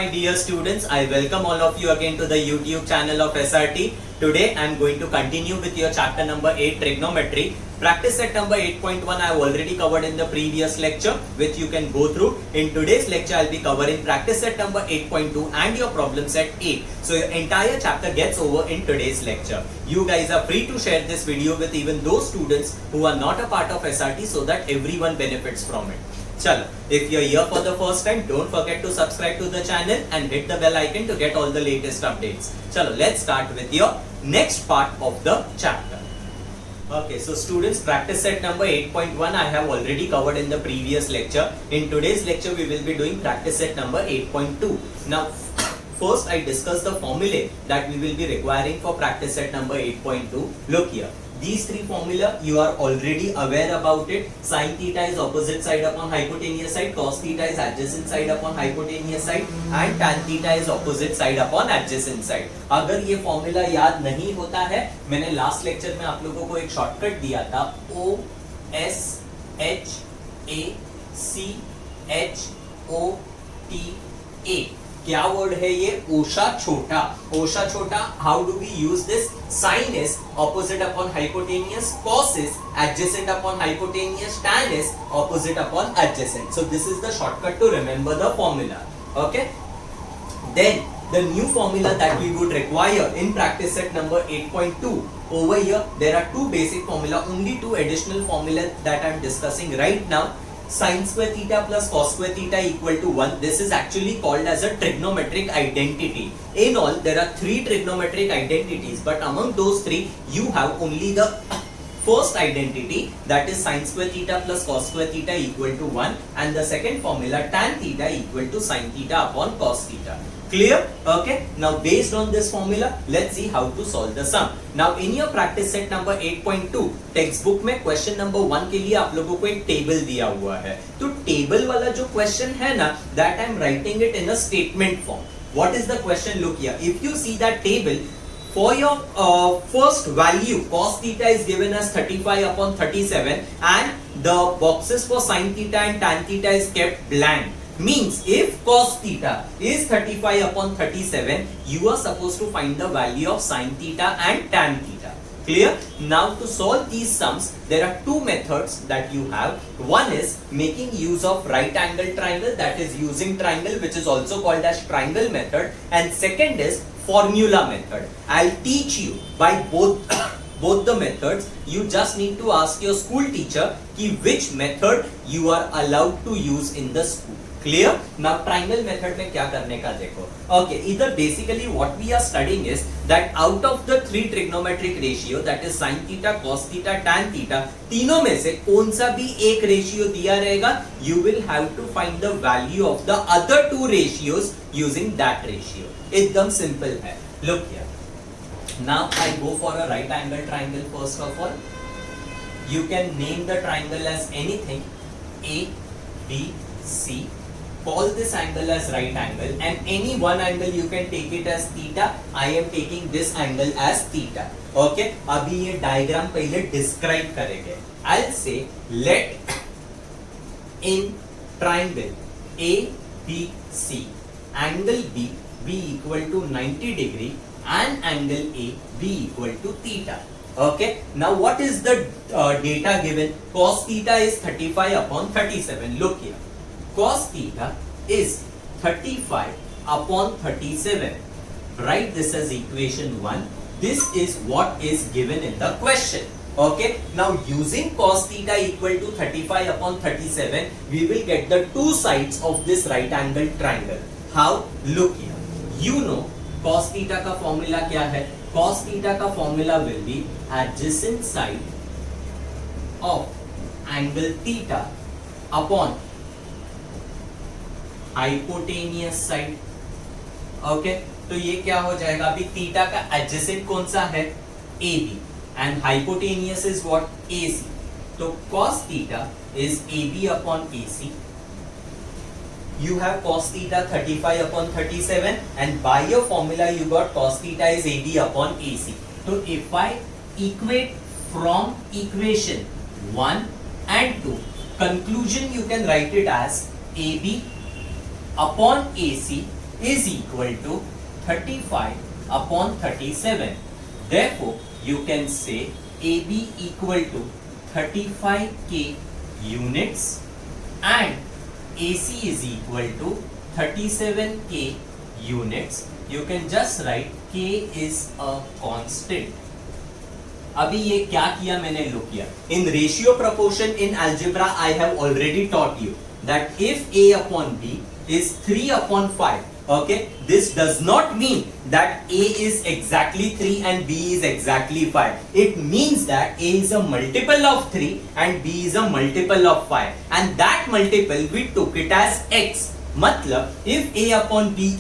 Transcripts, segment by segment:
my dear students, I welcome all of you again to the YouTube channel of SRT. Today I am going to continue with your chapter number 8 trigonometry. Practice set number 8.1 I have already covered in the previous lecture, which you can go through. In today's lecture I will be covering practice set number 8.2 and your problem set 8. So your entire chapter gets over in today's lecture. You guys are free to share this video with even those students who are not a part of SRT so that everyone benefits from it. Chalo, if you're here for the first time, don't forget to subscribe to the channel and hit the bell icon to get all the latest updates. Chalo, let's start with your next part of the chapter. Okay, so students, practice set number 8.1 I have already covered in the previous lecture. In today's lecture, we will be doing practice set number 8.2. Now, first I discuss the formulae that we will be requiring for practice set number 8.2. Look here. These three formula you are already aware about it. Sin theta is opposite side upon hypotenuse side, cos theta is adjacent side upon hypotenuse side and tan theta is opposite side upon adjacent side. अगर ये formula याद नहीं होता है, मैंने last lecture में आप लोगों को एक शॉर्टकट दिया था, O S H A C H O T A. क्या वर्ड है ये? ओशा छोटा. ओशा छोटा, how do we use this? Sine is opposite upon hypotenuse, cos is adjacent upon hypotenuse, tan is opposite upon adjacent. So this is the shortcut to remember the formula. Okay, then the new formula that we would require in practice set number 8.2. Over here there are two basic formula, only two additional formula that I am discussing right now. Sin square theta plus cos square theta equal to 1. This is actually called as a trigonometric identity. In all, there are three trigonometric identities, but among those three, you have only the first identity, that is sin square theta plus cos square theta equal to 1, and the second formula tan theta equal to sin theta upon cos theta. Clear? Okay. Now based on this formula, let's see how to solve the sum. Now in your practice set number 8.2 textbook में question number 1 के लिए आप लोगों को एक table दिया हुआ है. तो टेबल वाला जो क्वेश्चन है ना, that I am writing it in a statement form. What is the question? Look here. If you see that table, for your first value, cos theta is given as 35 upon 37 and the boxes for sin theta and tan theta is kept blank. Means if cos theta is 35 upon 37, you are supposed to find the value of sin theta and tan theta. Clear? Now to solve these sums, there are two methods that you have. One is making use of right angle triangle, that is using triangle, which is also called as triangle method, and second is formula method. I'll teach you by both the methods. You just need to ask your school teacher ki which method you are allowed to use in the school. Clear? Now triangle method में क्या करने का देखो. Okay, either basically what we are studying is that out of the three trigonometric ratio, that is sin theta, cos theta, tan theta, तीनों में से कौन सा भी एक रेशियो दिया रहेगा, you will have to find the value of the other two ratios using that ratio. एकदम simple है. Look here. Now I go for a right angle triangle first of all. You can name the triangle as anything, A, B, C. Call this angle as right angle and any one angle you can take it as theta. I am taking this angle as theta. Okay? अभी ये diagram पहले describe करेंगे. I'll say let in triangle ABC angle B be equal to 90 degree and angle A be equal to theta. Okay? Now what is the data given? Cos theta is 35 upon 37. Look here. Cos theta is 35 upon 37. Write this as equation 1. This is what is given in the question. Okay. Now using cos theta equal to 35 upon 37, we will get the two sides of this right angle triangle. How? Look here. You know cos theta का formula क्या है? Cos theta का formula will be adjacent side of angle theta upon hypotenuse side. Okay, तो ये क्या हो जाएगा? अभी थीटा का एडजेसेंट कौन सा है? AB and hypotenuse is what? AC. तो cos theta is AB upon AC. You have cos theta 35 upon 37 and by your formula you got cos theta is AB upon AC. So if I equate from equation 1 and 2, conclusion you can write it as AB upon AC is equal to 35 upon 37. Therefore, you can say AB equal to 35K units and AC is equal to 37K units. You can just write K is a constant. अभी ये क्या किया मैंने look किया. In ratio proportion in algebra I have already taught you that if A upon B is 3 upon 5, okay, this does not mean that A is exactly 3 and B is exactly 5. It means that A is a multiple of 3 and B is a multiple of 5, and that multiple we took it as X. मतलब if A upon B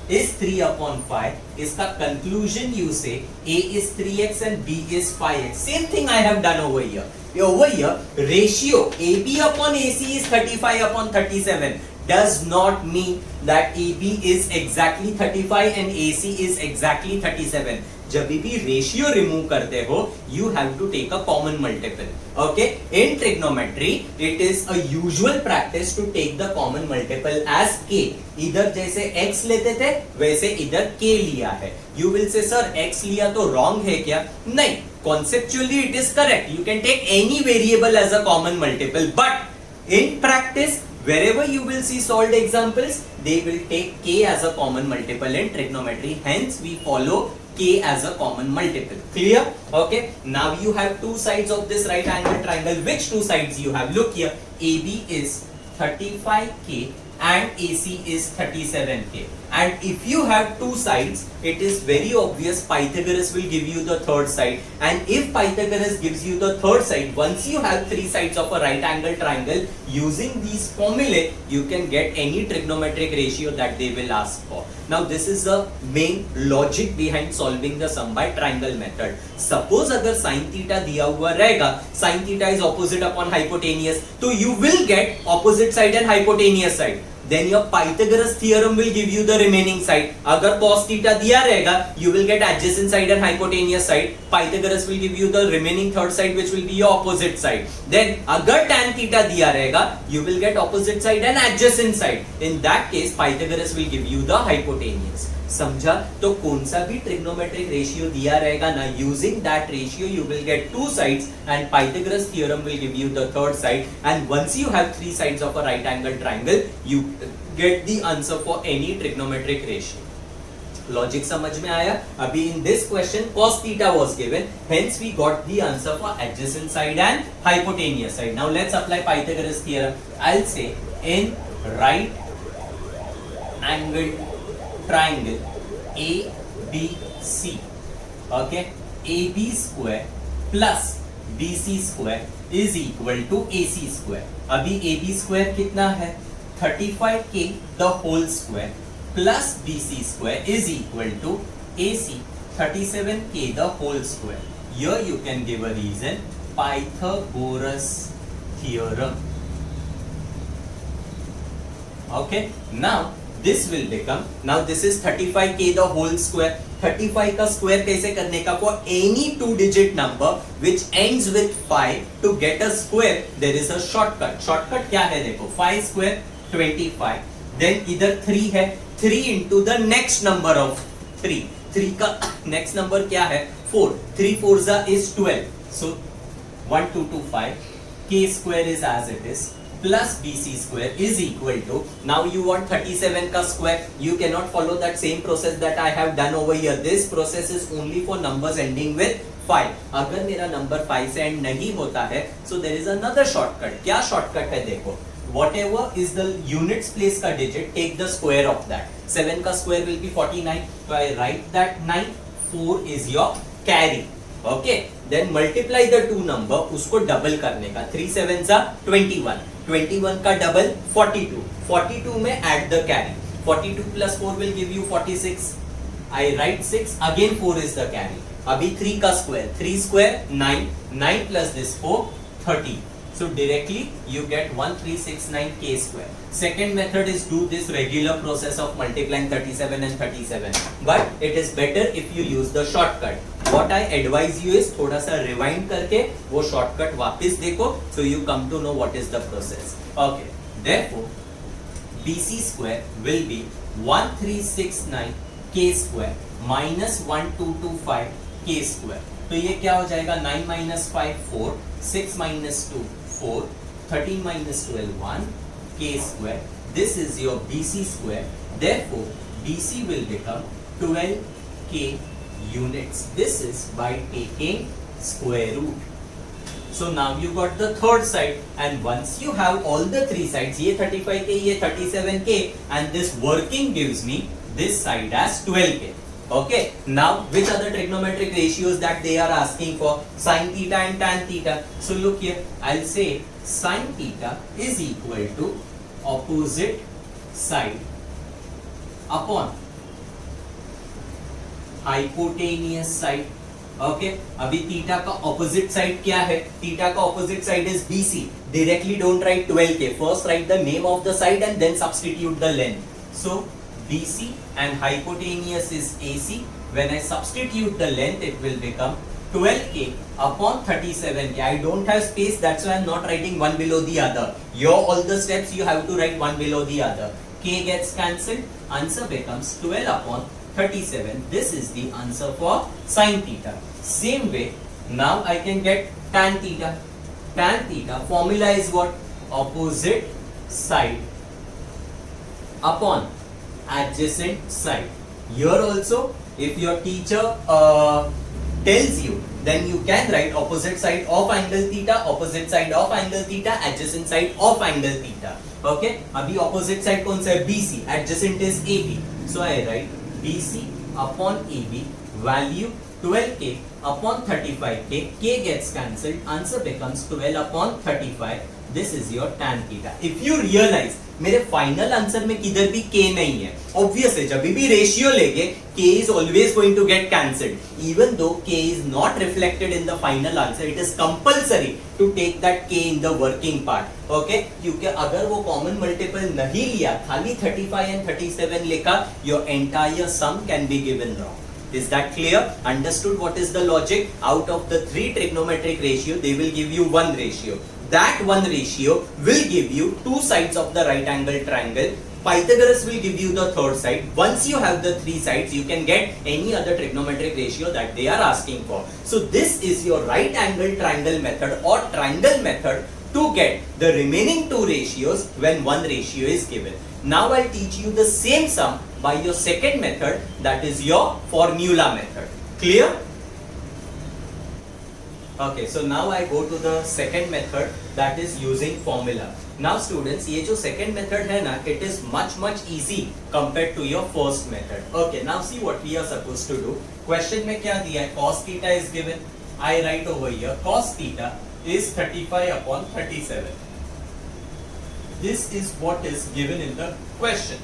is 3 upon 5, इसका conclusion you say A is 3x and B is 5x. Same thing I have done over here. Over here, ratio AB upon AC is 35 upon 37. Does not mean that AB is exactly 35 and AC is exactly 37. जब भी ratio remove करते हो you have to take a common multiple. Okay, in trigonometry it is a usual practice to take the common multiple as k. इधर जैसे x लेते थे वैसे इधर k लिया है. You will say sir x लिया तो wrong है क्या? नहीं, conceptually it is correct. You can take any variable as a common multiple, but in practice wherever you will see solved examples, they will take k as a common multiple in trigonometry. Hence we follow k as a common multiple. Clear? Okay. Now you have two sides of this right angle triangle. Which two sides you have? Look here. AB is 35k and AC is 37k. And if you have two sides, it is very obvious Pythagoras will give you the third side. And if Pythagoras gives you the third side, once you have three sides of a right angle triangle, using these formulae, you can get any trigonometric ratio that they will ask for. Now this is the main logic behind solving the sum by triangle method. Suppose अगर sin theta दिया हुआ रहेगा, sin theta is opposite upon hypotenuse, तो you will get opposite side and hypotenuse side. Then your Pythagoras theorem will give you the remaining side. अगर cos theta दिया रहेगा, you will get adjacent side and hypotenuse side. Pythagoras will give you the remaining third side, which will be your opposite side. Then अगर tan theta दिया रहेगा, you will get opposite side and adjacent side. In that case, Pythagoras will give you the hypotenuse. समझा? तो कौन सा भी trigonometric ratio दिया रहेगा ना, using that ratio you will get two sides and Pythagoras theorem will give you the third side, and once you have three sides of a right angle triangle, you get the answer for any trigonometric ratio. Logic समझ में आया? अभी in this question cos theta was given, hence we got the answer for adjacent side and hypotenuse side. Now let's apply Pythagoras theorem. I'll say in right angle triangle ABC, okay, AB square plus BC square is equal to AC square. अभी AB square कितना है? 35k the whole square plus BC square is equal to AC 37k the whole square. Here you can give a reason, Pythagoras theorem. Okay, now this will become, now this is 35k the whole square. 35 का square कैसे करने का? For any two digit number which ends with 5, to get a square there is a shortcut. Shortcut क्या है देखो, 5 square 25, then इधर 3 है, 3 into the next number of 3. 3 का next number क्या है? 4. 3 4s is 12. So 1225, k square is as it is, plus BC square is equal to, now you want 37 ka square, you cannot follow that same process that I have done over here. This process is only for numbers ending with 5. अगर मेरा number 5 से end नहीं होता है, so there is another shortcut. क्या shortcut है देखो, whatever is the units place का digit, take the square of that. 7 का square will be 49, so I write that 9, 4 is your carry. Okay, then multiply the two number, उसको double करने का, 3 7s are 21. 21 का double 42. 42 में add the carry. 42 plus 4 will give you 46. I write 6. Again 4 is the carry. अभी 3 का square. 3 square 9. 9 plus this 4 30. So directly you get 1369 k square. Second method is do this regular process of multiplying 37 and 37. But it is better if you use the shortcut. What I advise you is थोड़ा सा rewind करके वो shortcut वापस देखो, so you come to know what is the process. Okay. Therefore, BC square will be 1369 k square minus 1225 k square. तो ये क्या हो जाएगा 9 minus 5 4, 6 minus 2 4, 13 minus 12 1 k square. This is your BC square. Therefore, BC will become 12k units. This is by taking square root. So now you got the third side, and once you have all the three sides, ये 35k, ये 37k, and this working gives me this side as 12k. Okay, now which are the trigonometric ratios that they are asking for? Sin theta and tan theta. So look here, I'll say sin theta is equal to opposite side upon hypotenuse side. Okay, अभी theta का opposite side क्या है? Theta का opposite side is BC. Directly don't write 12k. First write the name of the side and then substitute the length. So BC and hypotenuse is AC. When I substitute the length, it will become 12k upon 37k. I don't have space, that's why I'm not writing one below the other. Your all the steps you have to write one below the other. K gets cancelled. Answer becomes 12 upon 37. This is the answer for sin theta. Same way, now I can get tan theta. Tan theta formula is what? Opposite side upon adjacent side. Here also, if your teacher tells you, then you can write opposite side of angle theta, opposite side of angle theta, adjacent side of angle theta. Okay, अभी opposite side कौन सा है? BC, adjacent is AB. So I write BC upon AB, value 12k upon 35k, k gets cancelled, answer becomes 12 upon 35. This is your tan theta. If you realize मेरे final answer में किधर भी k नहीं है, obvious है, जब भी ratio लेंगे k is always going to get cancelled. Even though k is not reflected in the final answer, it is compulsory to take that k in the working part. Okay, क्योंकि अगर वो common multiple नहीं लिया, खाली 35 and 37 लिखा, your entire sum can be given wrong. Is that clear? Understood what is the logic? Out of the three trigonometric ratio, they will give you one ratio. That one ratio will give you two sides of the right angle triangle. Pythagoras will give you the third side. Once you have the three sides, you can get any other trigonometric ratio that they are asking for. So this is your right angle triangle method or triangle method to get the remaining two ratios when one ratio is given. Now I'll teach you the same sum by your second method, that is your formula method. Clear? Okay, so now I go to the second method, that is using formula. Now students, ये जो second method है ना, it is much easy compared to your first method. Okay, now see what we are supposed to do. Question में क्या दिया है? Cos theta is given. I write over here, cos theta is 35 upon 37. This is what is given in the question.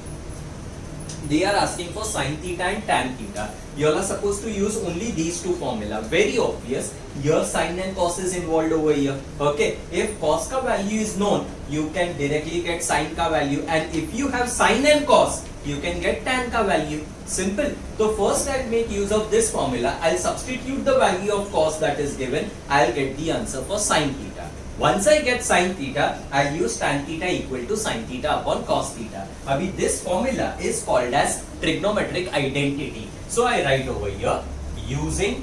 They are asking for sin theta and tan theta. You are supposed to use only these two formula. Very obvious. Here sin and cos is involved over here. Okay. If cos ka value is known, you can directly get sin ka value. And if you have sin and cos, you can get tan ka value. Simple. So first I'll make use of this formula. I'll substitute the value of cos that is given. I'll get the answer for sin theta. Once I get sin theta, I use tan theta equal to sin theta upon cos theta. Abhi this formula is called as trigonometric identity. So I write over here, using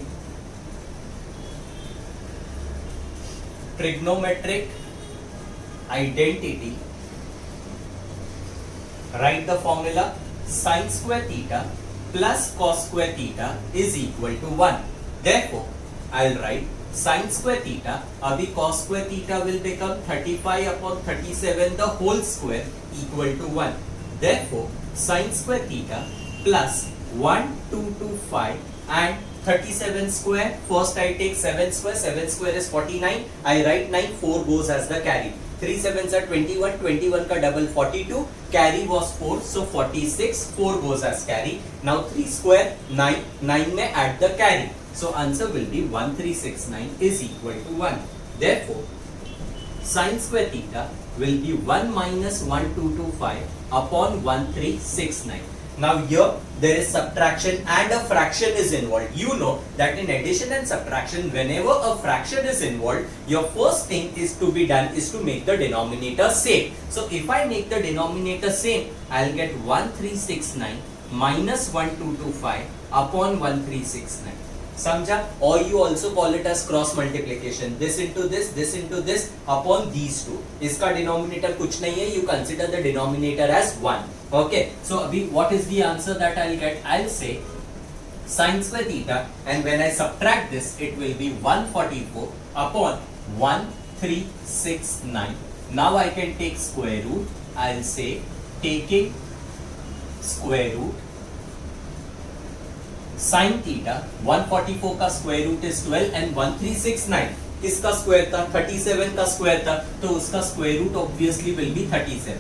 trigonometric identity, write the formula sin square theta plus cos square theta is equal to 1. Therefore, I'll write sin square theta, abhi cos square theta will become 35 upon 37 the whole square equal to 1. Therefore, sin square theta plus 1225 and 37 square, first I take 7 square is 49, I write 9, 4 goes as the carry. 3 7s are 21, 21 ka double 42, carry was 4, so 46, 4 goes as carry. Now 3 square, 9, 9 mein add the carry. So answer will be 1369 is equal to 1. Therefore, sin square theta will be 1 minus 1225 upon 1369. Now here there is subtraction and a fraction is involved. You know that in addition and subtraction, whenever a fraction is involved, your first thing is to be done is to make the denominator same. So if I make the denominator same, I'll get 1369 minus 1225 upon 1369. Samjha? Or you also call it as cross multiplication. This into this upon these two. Iska denominator kuch nahi hai. You consider the denominator as 1. Okay. So abhi what is the answer that I'll get? I'll say sin square theta, and when I subtract this, it will be 144 upon 1369. Now I can take square root. I'll say taking square root sin theta, 144 का square root is 12 and 1369 किसका square था? 37 का square था, तो उसका square root obviously will be 37.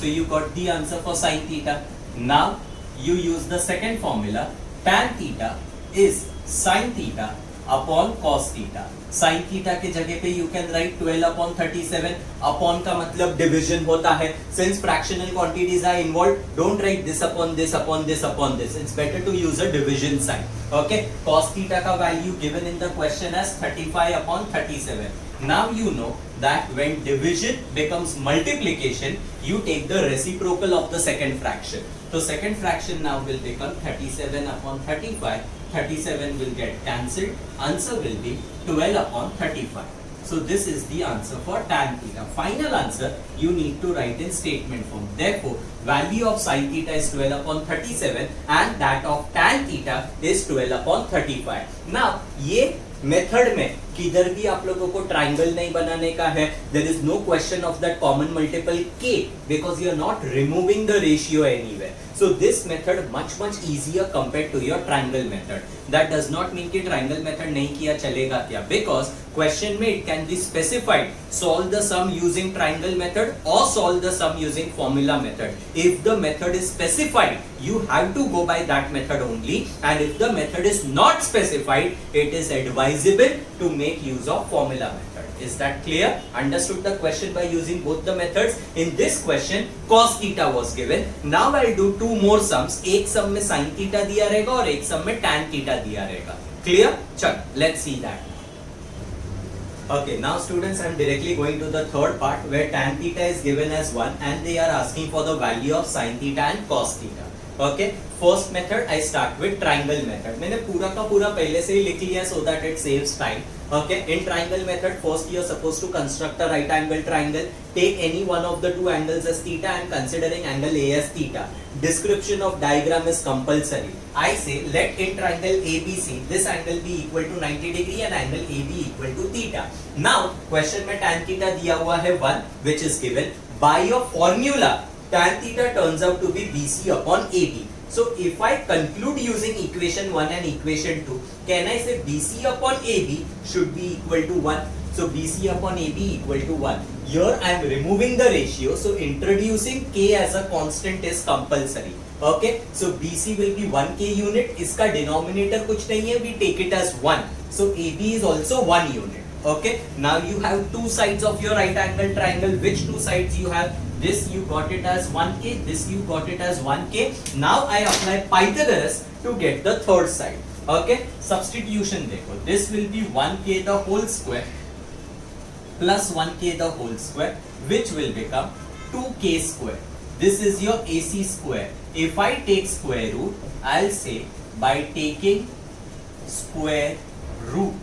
So you got the answer for sin theta. Now you use the second formula. Tan theta is sin theta upon cos theta. Sin theta के जगह पे you can write 12 upon 37. Upon का मतलब division होता है. Since fractional quantities are involved, don't write this upon this upon this upon this. It's better to use a division sign. Okay. Cos theta का value given in the question as 35 upon 37. Now you know that when division becomes multiplication, you take the reciprocal of the second fraction. So second fraction now will become 37 upon 35. 37 will get cancelled. Answer will be 12 upon 35. So this is the answer for tan theta. Final answer you need to write in statement form. Therefore, value of sin theta is 12 upon 37 and that of tan theta is 12 upon 35. Now, ये method में किधर भी आप लोगों को triangle नहीं बनाने का है. There is no question of that common multiple k because you are not removing the ratio anywhere. So this method much easier compared to your triangle method. That does not mean कि triangle method नहीं किया चलेगा क्या, because question में it can be specified solve the sum using triangle method or solve the sum using formula method. If the method is specified, you have to go by that method only, and if the method is not specified, it is advisable to make use of formula method. Is that clear? Understood the question by using both the methods. In this question cos theta was given. Now I'll do two more sums. एक sum में sin theta दिया रहेगा और एक sum में tan theta दिया रहेगा. Clear? चल, let's see that. Okay, now students, I'm directly going to the third part where tan theta is given as 1 and they are asking for the value of sin theta and cos theta. Okay, first method I start with triangle method. मैंने पूरा का पूरा पहले से ही लिख लिया so that it saves time. Okay, in triangle method, first you are supposed to construct a right angle triangle. Take any one of the two angles as theta and considering angle A as theta. Description of diagram is compulsory. I say let in triangle ABC this angle be equal to 90 degree and angle AB equal to theta. Now question में tan theta दिया हुआ है 1 which is given. By your formula tan theta turns out to be BC upon AB. So if I conclude using equation 1 and equation 2, can I say BC upon AB should be equal to 1? So BC upon AB equal to 1. Here I am removing the ratio, so introducing K as a constant is compulsory. Okay, so BC will be 1K unit. इसका denominator कुछ नहीं है, we take it as 1. So AB is also 1 unit. Okay, now you have two sides of your right angle triangle. Which two sides you have? This you got it as 1K, this you got it as 1K. Now I apply Pythagoras to get the third side. Okay, substitution देखो. This will be 1K the whole square plus 1K the whole square, which will become 2K square. This is your AC square. If I take square root, I'll say by taking square root,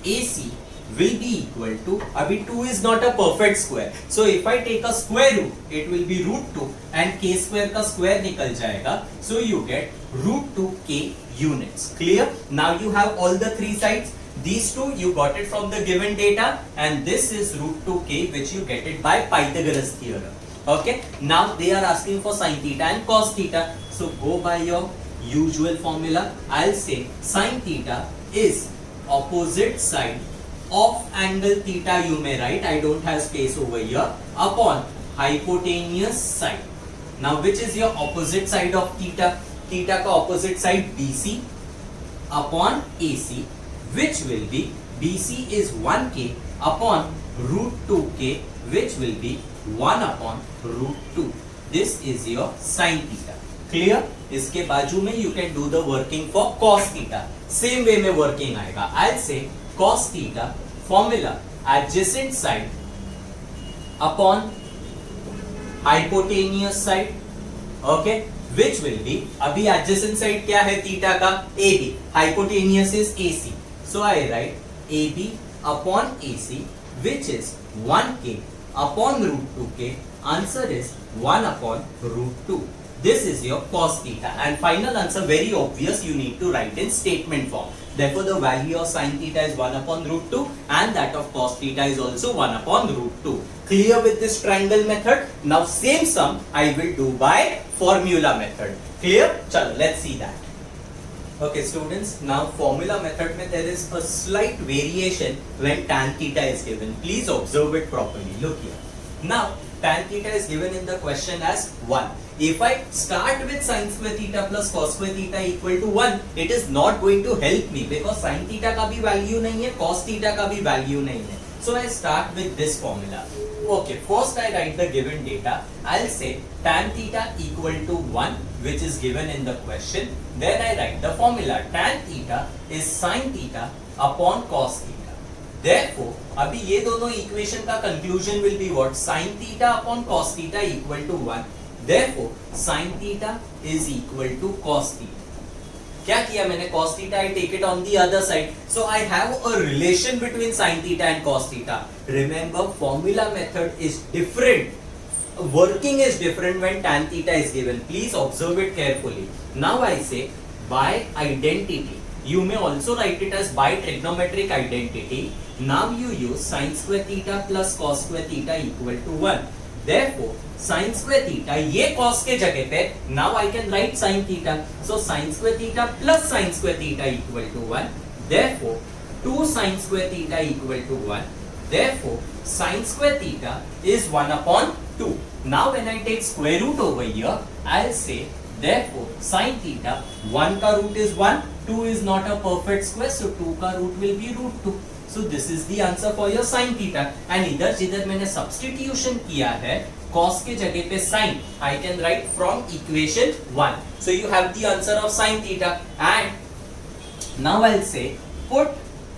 AC will be equal to, abhi 2 is not a perfect square, so if I take a square root, it will be root 2 and k square का square निकल जाएगा, so you get root 2k units. Clear? Now you have all the three sides. These two you got it from the given data and this is root 2k which you get it by Pythagoras theorem. Okay, now they are asking for sin theta and cos theta, so go by your usual formula. I'll say sin theta is opposite side of angle theta, you may write, I don't have space over here, upon hypotenuse side. Now which is your opposite side of theta? Theta का opposite side BC upon AC, which will be BC is 1K upon root 2K, which will be 1 upon root 2. This is your sin theta. Clear? इसके बाजू में you can do the working for cos theta, same way में working आएगा. आई से cos theta formula adjacent side upon hypotenuse side, okay, which will be, अभी adjacent side क्या है theta का? AB, hypotenuse is AC, so I write AB upon AC, which is 1k upon root 2k. Answer is 1 upon root 2. This is your cos theta, and final answer very obvious, you need to write in statement form. Therefore the value of sin theta is 1 upon root 2 and that of cos theta is also 1 upon root 2. Clear with this triangle method? Now same sum I will do by formula method. Clear? Chalo, let's see that. Okay students, now formula method mein there is a slight variation when tan theta is given. Please observe it properly. Look here. Now tan theta is given in the question as 1. If I start with sin square theta plus cos square theta equal to 1, it is not going to help me because sin theta का भी value नहीं है, cos theta का भी value नहीं है. So I start with this formula. Okay, first I write the given data. I'll say tan theta equal to 1, which is given in the question. Then I write the formula. Tan theta is sin theta upon cos theta. Therefore, अभी ये दोनों equation का conclusion will be what? sin theta upon cos theta equal to 1. Therefore, sin theta is equal to cos theta. क्या किया मैंने? cos theta I take it on the other side. So I have a relation between sin theta and cos theta. Remember, formula method is different. Working is different when tan theta is given. Please observe it carefully. Now I say by identity. You may also write it as by trigonometric identity. Now you use sin square theta plus cos square theta equal to 1. Therefore, sin square theta, ये cos के जगह पे, now I can write sin theta. So sin square theta plus sin square theta equal to 1. Therefore, 2 sin square theta equal to 1. Therefore, sin square theta is 1 upon 2. Now when I take square root over here, I'll say therefore sin theta, 1 का root is 1, 2 is not a perfect square, so 2 का root will be root 2. So this is the answer for your sin theta. And इधर जिधर मैंने substitution किया है cos के जगह पे sin, I can write from equation 1. So you have the answer of sin theta. And now I'll say put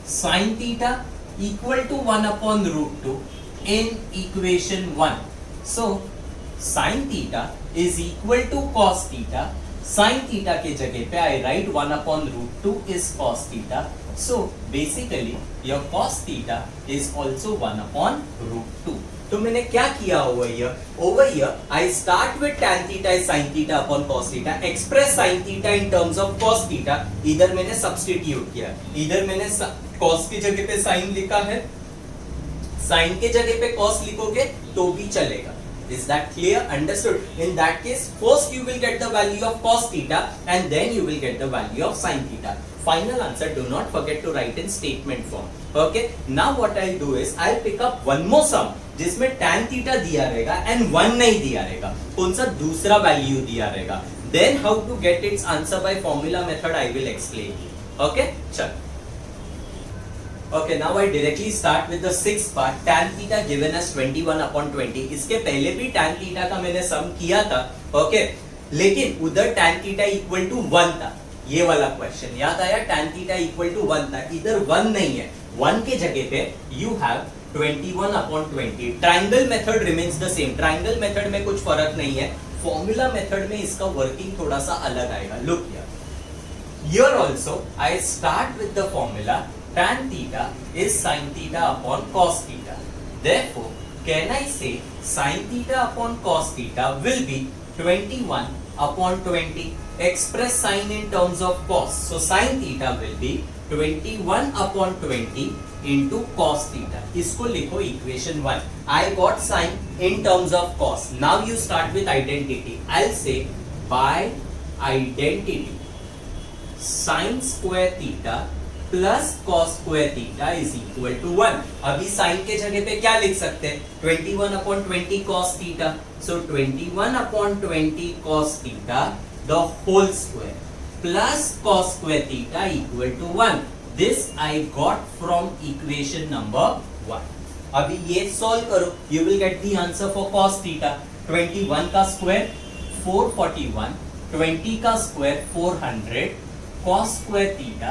sin theta equal to 1 upon root 2 in equation 1. So sin theta is equal to cos theta. Sin theta के जगह पे I write 1 upon root 2 is cos theta. So basically your cos theta is also 1 upon root 2. तो मैंने क्या किया over here? Over here I start with tan theta is sin theta upon cos theta. Express sin theta in terms of cos theta. इधर मैंने substitute किया. इधर मैंने cos की जगह पे sin लिखा है. Sin के जगह पे cos लिखोगे तो भी चलेगा. Is that clear? Understood? In that case, first you will get the value of cos theta and then you will get the value of sin theta. Final answer, do not forget to write in statement form. Okay? Now what I'll do is, I'll pick up one more sum जिसमें tan theta दिया रहेगा and 1 नहीं दिया रहेगा. कौन सा दूसरा value दिया रहेगा. Then how to get its answer by formula method I will explain you. Okay? चल. Okay, now I directly start with the sixth part. Tan theta given as 21 upon 20. इसके पहले भी tan theta का मैंने सम किया था, okay? लेकिन उधर tan theta equal to 1 था. ये वाला क्वेश्चन याद आया? tan theta equal to 1 था. इधर 1 नहीं है. 1 के जगह पे you have 21 upon 20. Triangle method remains the same. Triangle method में कुछ फर्क नहीं है. Formula method में इसका working थोड़ा सा अलग आएगा. Look here. Here also I start with the formula. Tan theta is sin theta upon cos theta. Therefore, can I say sin theta upon cos theta will be 21 upon 20. Express sin in terms of cos. So sin theta will be 21 upon 20 into cos theta. इसको लिखो equation 1. I got sin in terms of cos. Now you start with identity. I'll say by identity sin square theta plus cos square theta is equal to 1. अभी sin के जगह पे क्या लिख सकते हैं? 21 upon 20 cos theta. So 21 upon 20 cos theta the whole square plus cos square theta equal to 1. This I got from equation number 1. अभी ये solve करो. You will get the answer for cos theta. 21 का square 441 20 का square 400 cos square theta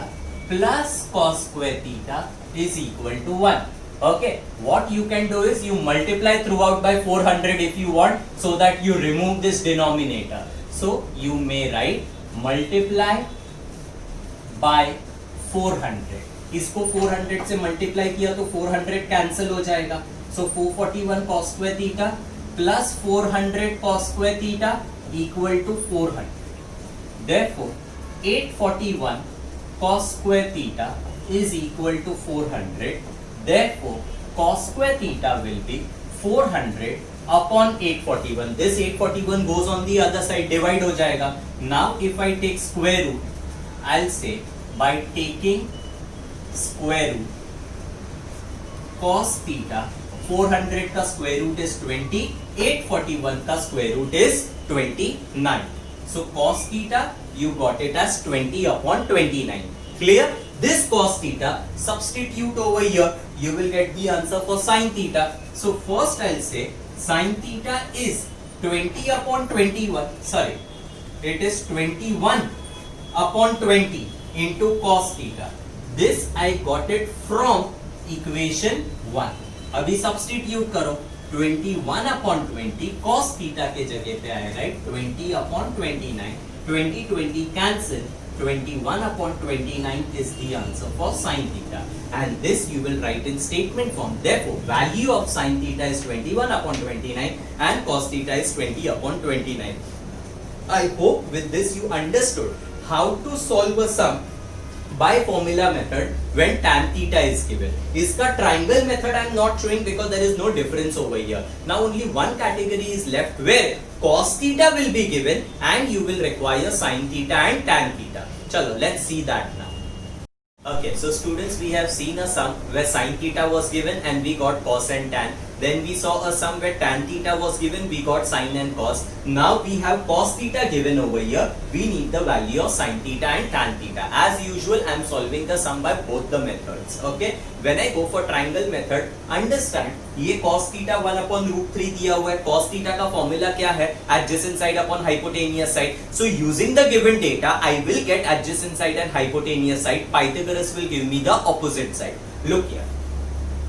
plus cos square theta is equal to 1. Okay, what you can do is you multiply throughout by 400 if you want, so that you remove this denominator. So you may write multiply by 400. इसको 400 से multiply किया तो 400 cancel हो जाएगा. So 441 cos square theta plus 400 cos square theta equal to 400. Therefore 841 cos square theta is equal to 400. Therefore cos square theta will be 400 upon 841. This 841 goes on the other side, divide हो जाएगा. Now if I take square root, I'll say by taking square root cos theta, 400 का square root is 20, 841 का square root is 29. So cos theta you got it as 20 upon 29. Clear? This cos theta, substitute over here, you will get the answer for sin theta. So first I'll say sin theta is 20 upon 21. Sorry, it is 21 upon 20 into cos theta. This I got it from equation 1. अभी substitute करो. 21 upon 20 cos theta के जगह पे आएगा 20 upon 29. 20 cancel. 21 upon 29 is the answer for sin theta, and this you will write in statement form. Therefore value of sin theta is 21 upon 29 and cos theta is 20 upon 29. I hope with this you understood how to solve a sum by formula method when tan theta is given. Iska triangle method I am not showing because there is no difference over here. Now only one category is left where cos theta will be given and you will require sin theta and tan theta. Chalo, let's see that now. Okay, so students, we have seen a sum where sin theta was given and we got cos and tan. Then we saw a sum where tan theta was given, we got sin and cos. Now we have cos theta given over here. We need the value of sin theta and tan theta. As usual, I am solving the sum by both the methods. Okay. When I go for triangle method, understand ये cos theta 1 upon root 3 दिया हुआ है. Cos theta का formula क्या है? Adjacent side upon hypotenuse side. So using the given data, I will get adjacent side and hypotenuse side. Pythagoras will give me the opposite side. Look here.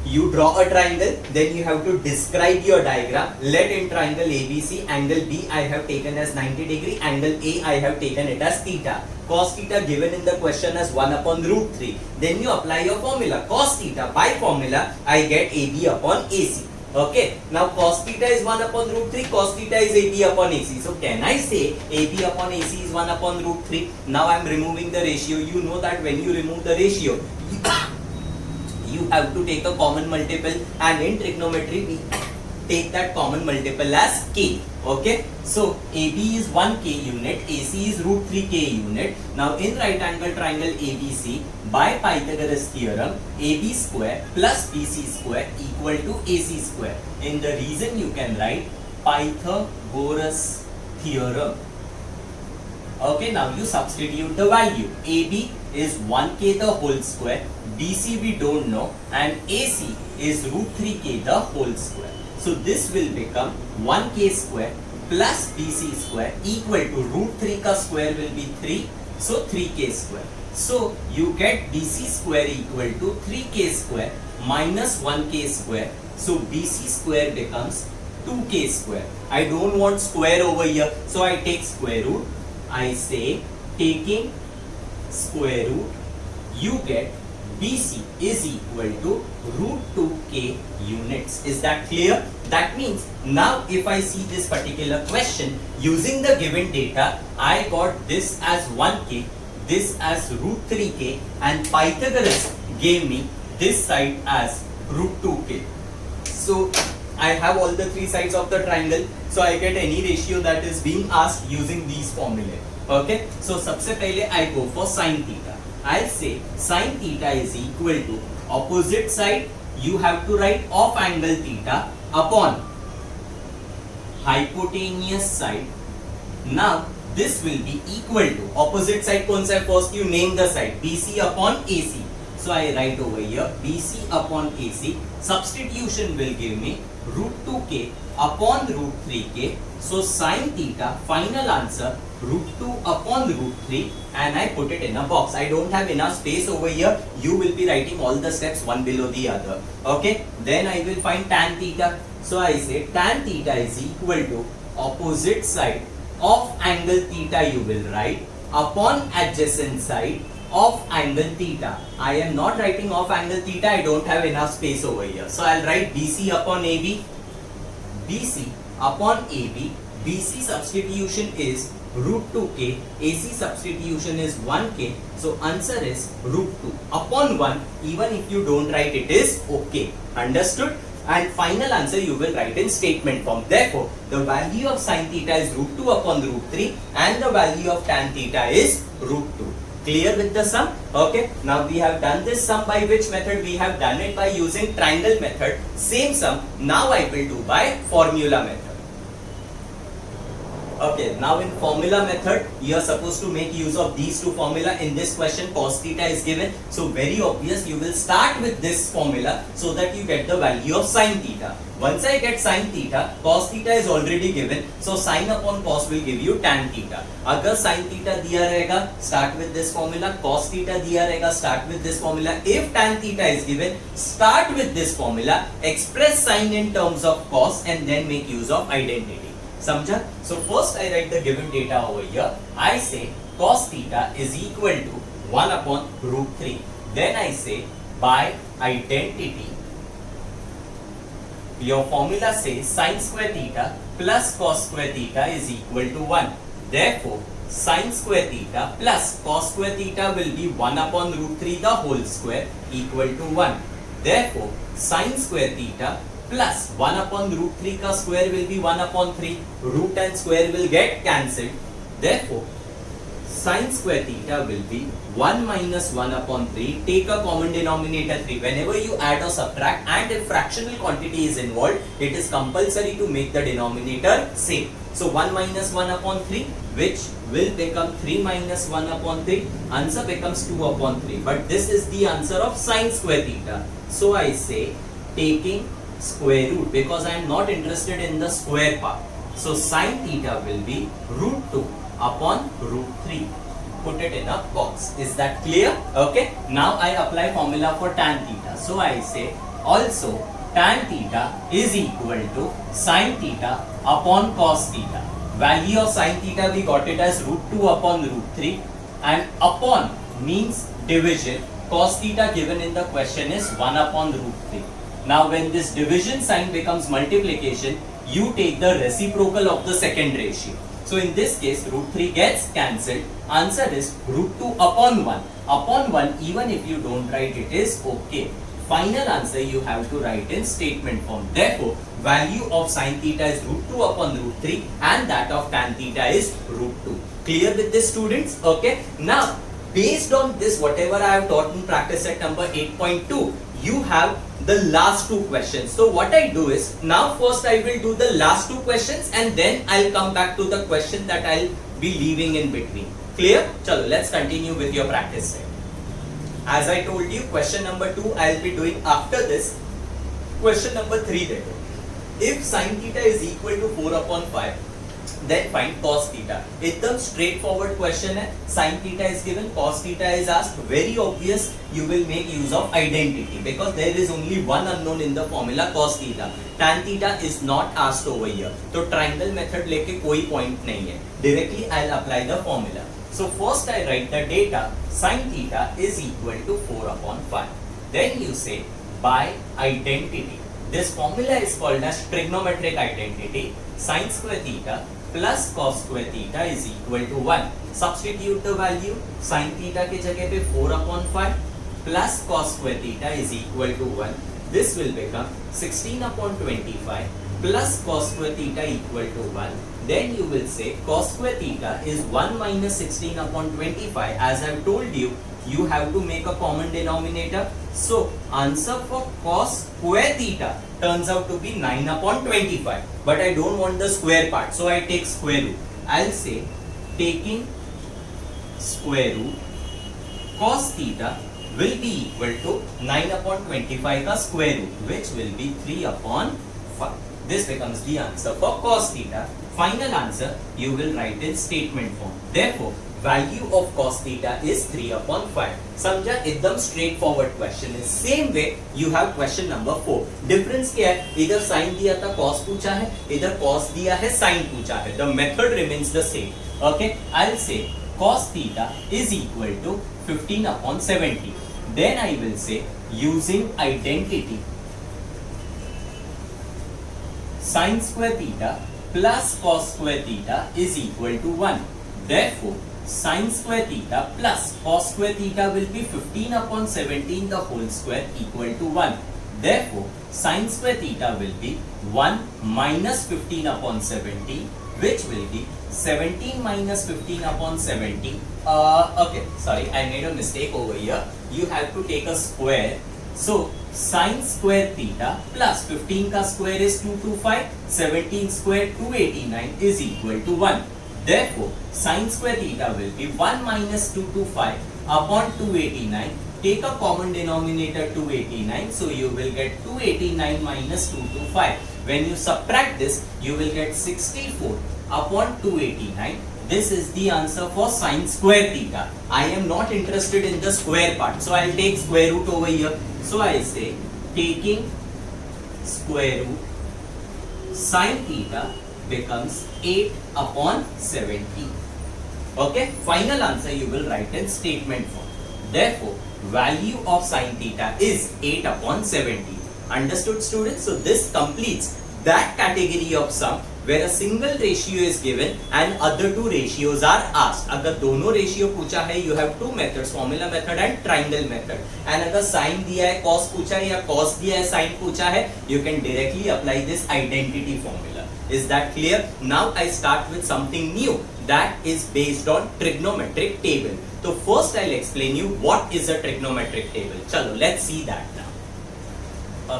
You draw a triangle, then you have to describe your diagram. Let in triangle ABC, angle B I have taken as 90 degree, angle A I have taken it as theta. Cos theta given in the question as 1 upon root 3. Then you apply your formula. Cos theta, by formula, I get AB upon AC. Okay, now cos theta is 1 upon root 3, cos theta is AB upon AC. So can I say AB upon AC is 1 upon root 3? Now I am removing the ratio. You know that when you remove the ratio, you have to take a common multiple, and in trigonometry we take that common multiple as k. Okay, so AB is 1k unit, AC is root 3k unit. Now in right angle triangle ABC, by Pythagoras theorem, AB square plus BC square equal to AC square. In the reason you can write Pythagoras theorem. Okay, now you substitute the value. AB is 1k the whole square, BC we don't know, and AC is root 3k the whole square. So this will become 1k square plus BC square equal to root 3 ka square will be 3, so 3k square. So you get BC square equal to 3k square minus 1k square. So BC square becomes 2k square. I don't want square over here, so I take square root. I say taking square root, you get BC is equal to root 2k units. Is that clear? That means now if I see this particular question using the given data, I got this as 1k, this as root 3k, and Pythagoras gave me this side as root 2k. So I have all the three sides of the triangle, so I get any ratio that is being asked using these formulae. Okay, so सबसे पहले I go for sin theta. I'll say sin theta is equal to opposite side, you have to write off angle theta upon hypotenuse side. Now this will be equal to opposite side कौन सा है? First you name the side, BC upon AC. So I write over here BC upon AC. Substitution will give me root 2k upon root 3k. So sin theta, final answer root 2 upon root 3, and I put it in a box. I don't have enough space over here. You will be writing all the steps one below the other. Okay. Then I will find tan theta. So I say tan theta is equal to opposite side of angle theta, you will write, upon adjacent side of angle theta. I am not writing off angle theta. I don't have enough space over here. So I'll write BC upon AB. BC upon AB. BC substitution is root 2k. AC substitution is 1k. So answer is root 2 upon 1. Even if you don't write, it is okay. Understood? And final answer you will write in statement form. Therefore, the value of sin theta is root 2 upon root 3 and the value of tan theta is root 2. Clear with the sum? Okay. Now we have done this sum by which method? We have done it by using triangle method. Same sum now I will do by formula method. Okay, now in formula method, you are supposed to make use of these two formula. In this question, cos theta is given. So very obvious, you will start with this formula so that you get the value of sin theta. Once I get sin theta, cos theta is already given. So sin upon cos will give you tan theta. Agar sin theta diya rahega, start with this formula. Cos theta diya rahega, start with this formula. If tan theta is given, start with this formula. Express sin in terms of cos and then make use of identity. Samjha? So first I write the given data over here. I say cos theta is equal to 1 upon root 3. Then I say by identity, your formula says sin square theta plus cos square theta is equal to 1. Therefore, sin square theta plus cos square theta will be 1 upon root 3 the whole square equal to 1. Therefore, sin square theta plus 1 upon root 3 ka square will be 1 upon 3. Root and square will get cancelled. Therefore, sin square theta will be 1 minus 1 upon 3. Take a common denominator 3. Whenever you add or subtract and if fractional quantity is involved, it is compulsory to make the denominator same. So 1 minus 1 upon 3, which will become 3 minus 1 upon 3. Answer becomes 2 upon 3. But this is the answer of sin square theta. So I say taking square root, because I am not interested in the square part. So sin theta will be root 2 upon root 3. Put it in a box. Is that clear? Okay. Now I apply formula for tan theta. So I say also tan theta is equal to sin theta upon cos theta. Value of sin theta we got it as root 2 upon root 3, and upon means division. Cos theta given in the question is 1 upon root 3. Now when this division sign becomes multiplication, you take the reciprocal of the second ratio. So in this case, root 3 gets cancelled. Answer is root 2 upon 1. Upon 1, even if you don't write, it is okay. Final answer you have to write in statement form. Therefore, value of sin theta is root 2 upon root 3 and that of tan theta is root 2. Clear with this, students? Okay. Now, based on this, whatever I have taught in practice set number 8.2, you have the last two questions. So what I do is, now first I will do the last two questions and then I'll come back to the question that I'll be leaving in between. Clear? Chalo, let's continue with your practice set. As I told you, question number 2 I'll be doing after this. Question number 3 then. If sin theta is equal to 4 upon 5, then find cos theta. एकदम straightforward question है. Sin theta is given, cos theta is asked. Very obvious, you will make use of identity because there is only one unknown in the formula, cos theta. Tan theta is not asked over here. तो triangle method लेके कोई point नहीं है. Directly I'll apply the formula. So first I write the data. Sin theta is equal to 4 upon 5. Then you say by identity. This formula is called as trigonometric identity. Sin square theta plus cos square theta is equal to 1. Substitute the value. Sin theta के जगह पे 4 upon 5 plus cos square theta is equal to 1. This will become 16 upon 25 plus cos square theta equal to 1. Then you will say cos square theta is 1 minus 16 upon 25. As I have told you, you have to make a common denominator. So answer for cos square theta turns out to be 9 upon 25. But I don't want the square part, so I take square root. I'll say taking square root cos theta will be equal to 9/25 का square root, which will be 3/5. This becomes the answer for cos theta. Final answer you will write in statement form. Therefore, value of cos theta is 3/5. समझा? एकदम straight forward question है. Same way you have question number 4. Difference क्या है? इधर sign दिया था, cos पूछा है, इधर cos दिया है, साइन पूछा है. The method remains the same. Okay, I will say cos theta is equal to 15/70. Then I will say using identity sin square theta plus cos square theta is equal to 1. Therefore, sin square theta plus cos square theta will be 15/17 the whole square equal to 1. Therefore, sin square theta will be 1 minus 15/70, which will be 17 minus 15/70. Okay, sorry, I made a mistake over here. You have to take a square. So, sin square theta plus 15 का square is 225, 17 square 289 is equal to 1. Therefore, sin square theta will be 1 minus 225 upon 289. Take a common denominator 289, so you will get 289 minus 225. When you subtract this, you will get 64 upon 289. This is the answer for sin square theta. I am not interested in the square part, so I'll take square root over here. So I say taking square root, sin theta becomes 8/70. Okay, final answer you will write in statement form. Therefore, value of sin theta is 8/70. Understood, students? So this completes that category of sum where a single ratio is given and other two ratios are asked. अगर दोनों ratio पूछा है, you have two methods, formula method and triangle method. And अगर sin दिया है, cos पूछा है, या cos दिया है, sin पूछा है, you can directly apply this identity formula. Is that clear? Now I start with something new that is based on trigonometric table. So first I'll explain you what is a trigonometric table. चलो, let's see that now.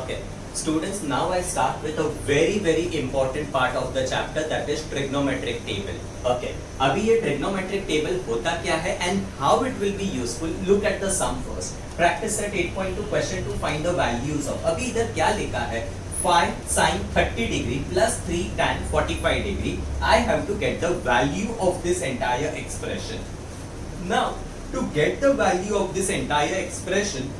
Okay. Students, now I start with a very important part of the chapter, that is trigonometric table. Okay, अभी ये trigonometric table होता क्या है and how it will be useful? Look at the sum first. Practice set 8.2 question to find the values of. अभी इधर क्या लिखा है? 5 sin 30 degree plus 3 tan 45 degree. I have to get the value of this entire expression. Now, to get the value of this entire expression,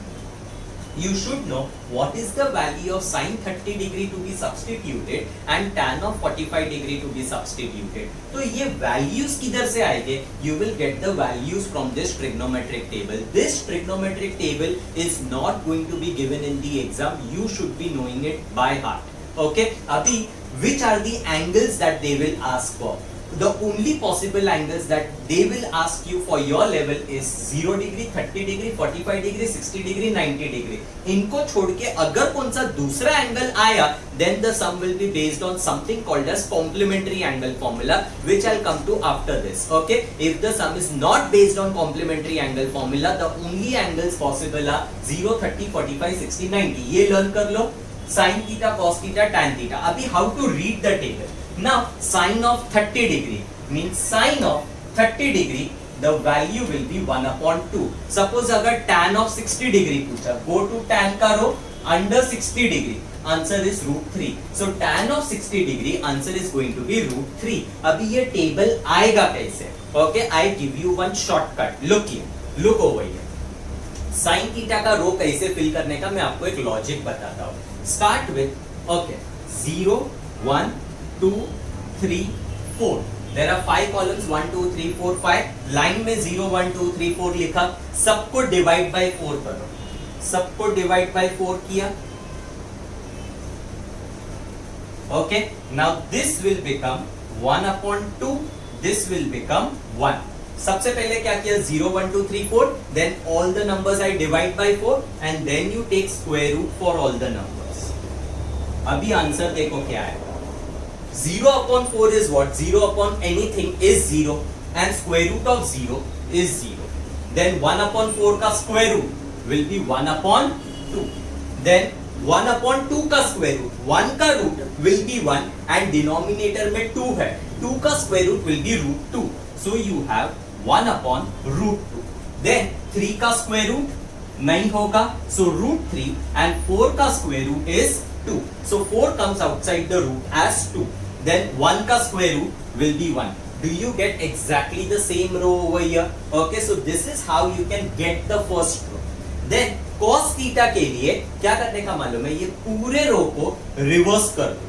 you should know what is the value of sin 30 degree to be substituted and tan of 45 degree to be substituted. तो ये values किधर से आएंगे? You will get the values from this trigonometric table. This trigonometric table is not going to be given in the exam. You should be knowing it by heart. Okay? अभी which are the angles that they will ask for? The only possible angles that they will ask you for your level is 0 degree, 30 degree, 45 degree, 60 degree, 90 degree. इनको छोड़ के अगर कौन सा दूसरा angle आया, then the sum will be based on something called as complementary angle formula, which I'll come to after this. Okay? If the sum is not based on complementary angle formula, the only angles possible are 0, 30, 45, 60, 90. ये learn कर लो. Sin theta, cos theta, tan theta. अभी how to read the table? Now, sin of 30 degree means sin of 30 degree, the value will be 1/2. Suppose अगर tan of 60 degree पूछा, go to tan का रो, under 60 degree, answer is √3. So tan of 60 degree, answer is going to be √3. अभी ये table आएगा कैसे? Okay, I give you one shortcut. Look here, look over here. Sin theta का रो कैसे fill करने का मैं आपको एक logic बताता हूँ. Start with, okay, 0, 1, 2, 3, 4. There are 5 columns, 1, 2, 3, 4, 5. Line में 0, 1, 2, 3, 4 लिखा. सबको डिवाइड बाय 4 करो. सबको डिवाइड बाय 4 किया. Okay. Now this will become 1/2. This will become 1. सबसे पहले क्या किया? 0, 1, 2, 3, 4. Then all the numbers I divide by 4 and then you take square root for all the numbers. अभी आंसर देखो क्या है. 0/4 is what? 0 upon anything is 0 and square root of 0 is 0. Then 1/4 का square root will be 1/2. Then 1/2 का square root, 1 का root will be 1 and denominator में 2 है. 2 का square root will be √2. So you have 1/√2. Then 3 का square root, नहीं होगा, so root 3 and 4 का square root is 2, so 4 comes outside the root as 2, then 1 का square root will be 1. Do you get exactly the same row over here? Okay, so this is how you can get the first row. Then cos theta के लिए क्या करने का मालूम है, ये पूरे रो को रिवर्स कर दो,